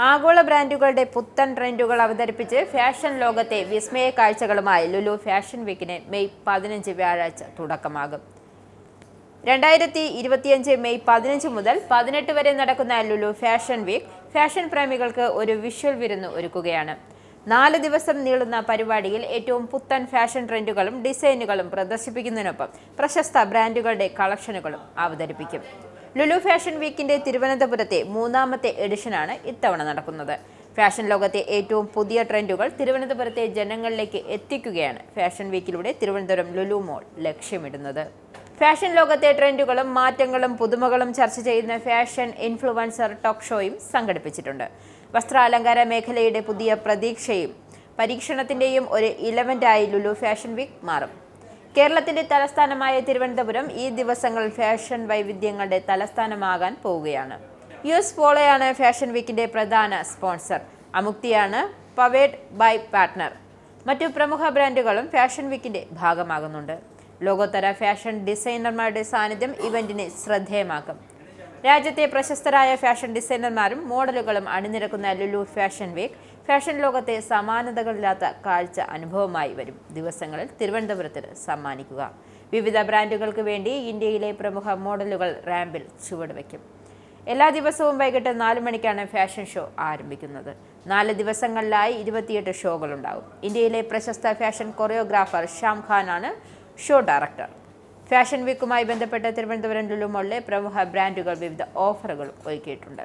ആഗോള ബ്രാൻഡുകളുടെ പുത്തൻ ട്രെൻഡുകൾ അവതരിപ്പിച്ച് ഫാഷൻ ലോകത്തെ വിസ്മയ കാഴ്ചകളുമായി ലുലു ഫാഷൻ വീക്കിന് മെയ് 15 വ്യാഴാഴ്ച തുടക്കമാകും. 2025 മെയ് 15 മുതൽ 18 വരെ നടക്കുന്ന ലുലു ഫാഷൻ വീക്ക് ഫാഷൻ പ്രേമികൾക്ക് ഒരു വിഷ്വൽ വിരുന്ന് ഒരുക്കുകയാണ്. 4 ദിവസം നീളുന്ന പരിപാടിയിൽ ഏറ്റവും പുത്തൻ ഫാഷൻ ട്രെൻഡുകളും ഡിസൈനുകളും പ്രദർശിപ്പിക്കുന്നതിനൊപ്പം പ്രശസ്ത ബ്രാൻഡുകളുടെ കളക്ഷനുകളും അവതരിപ്പിക്കും. ലുലു ഫാഷൻ വീക്കിന്റെ തിരുവനന്തപുരത്തെ 3ാമത്തെ എഡിഷനാണ് ഇത്തവണ നടക്കുന്നത്. ഫാഷൻ ലോകത്തെ ഏറ്റവും പുതിയ ട്രെൻഡുകൾ തിരുവനന്തപുരത്തെ ജനങ്ങളിലേക്ക് എത്തിക്കുകയാണ് ഫാഷൻ വീക്കിലൂടെ തിരുവനന്തപുരം ലുലു മോൾ ലക്ഷ്യമിടുന്നത്. ഫാഷൻ ലോകത്തെ ട്രെൻഡുകളും മാറ്റങ്ങളും പുതുമകളും ചർച്ച ചെയ്യുന്ന ഫാഷൻ ഇൻഫ്ലുവൻസർ ടോക്ക് ഷോയും സംഘടിപ്പിച്ചിട്ടുണ്ട്. വസ്ത്രാലങ്കാര മേഖലയുടെ പുതിയ പ്രതീക്ഷയും പരീക്ഷണത്തിന്റെയും ഒരു ഇലവന്റായി ലുലു ഫാഷൻ വീക്ക് മാറും. കേരളത്തിന്റെ തലസ്ഥാനമായ തിരുവനന്തപുരം ഈ ദിവസങ്ങളിൽ ഫാഷൻ വൈവിധ്യങ്ങളുടെ തലസ്ഥാനമാകാൻ പോവുകയാണ്. US പോളോയാണ് ഫാഷൻ വീക്കിന്റെ പ്രധാന സ്പോൺസർ. അമുക്തിയാണ് പവേഡ് ബൈ പാർട്ട്ണർ. മറ്റു പ്രമുഖ ബ്രാൻഡുകളും ഫാഷൻ വീക്കിന്റെ ഭാഗമാകുന്നുണ്ട്. ലോകോത്തര ഫാഷൻ ഡിസൈനർമാരുടെ സാന്നിധ്യം ഇവന്റിനെ ശ്രദ്ധേയമാക്കും. രാജ്യത്തെ പ്രശസ്തരായ ഫാഷൻ ഡിസൈനർമാരും മോഡലുകളും അണിനിരക്കുന്ന ലുലു ഫാഷൻ വീക്ക് ഫാഷൻ ലോകത്തെ സമാനതകളില്ലാത്ത കാഴ്ച അനുഭവമായി വരും ദിവസങ്ങളിൽ തിരുവനന്തപുരത്തിന് സമ്മാനിക്കുക. വിവിധ ബ്രാൻഡുകൾക്ക് വേണ്ടി ഇന്ത്യയിലെ പ്രമുഖ മോഡലുകൾ റാമ്പിൽ ചുവടുവയ്ക്കും. എല്ലാ ദിവസവും വൈകിട്ട് 4 മണിക്കാണ് ഫാഷൻ ഷോ ആരംഭിക്കുന്നത്. 4 ദിവസങ്ങളിലായി 28 ഷോകളുണ്ടാകും. ഇന്ത്യയിലെ പ്രശസ്ത ഫാഷൻ കൊറിയോഗ്രാഫർ ഷാം ഖാനാണ് ഷോ ഡയറക്ടർ. ഫാഷൻ വീക്കുമായി ബന്ധപ്പെട്ട് തിരുവനന്തപുരം ലുലു മോളിലെ പ്രമുഖ ബ്രാൻഡുകൾ വിവിധ ഓഫറുകൾ ഒരുക്കിയിട്ടുണ്ട്.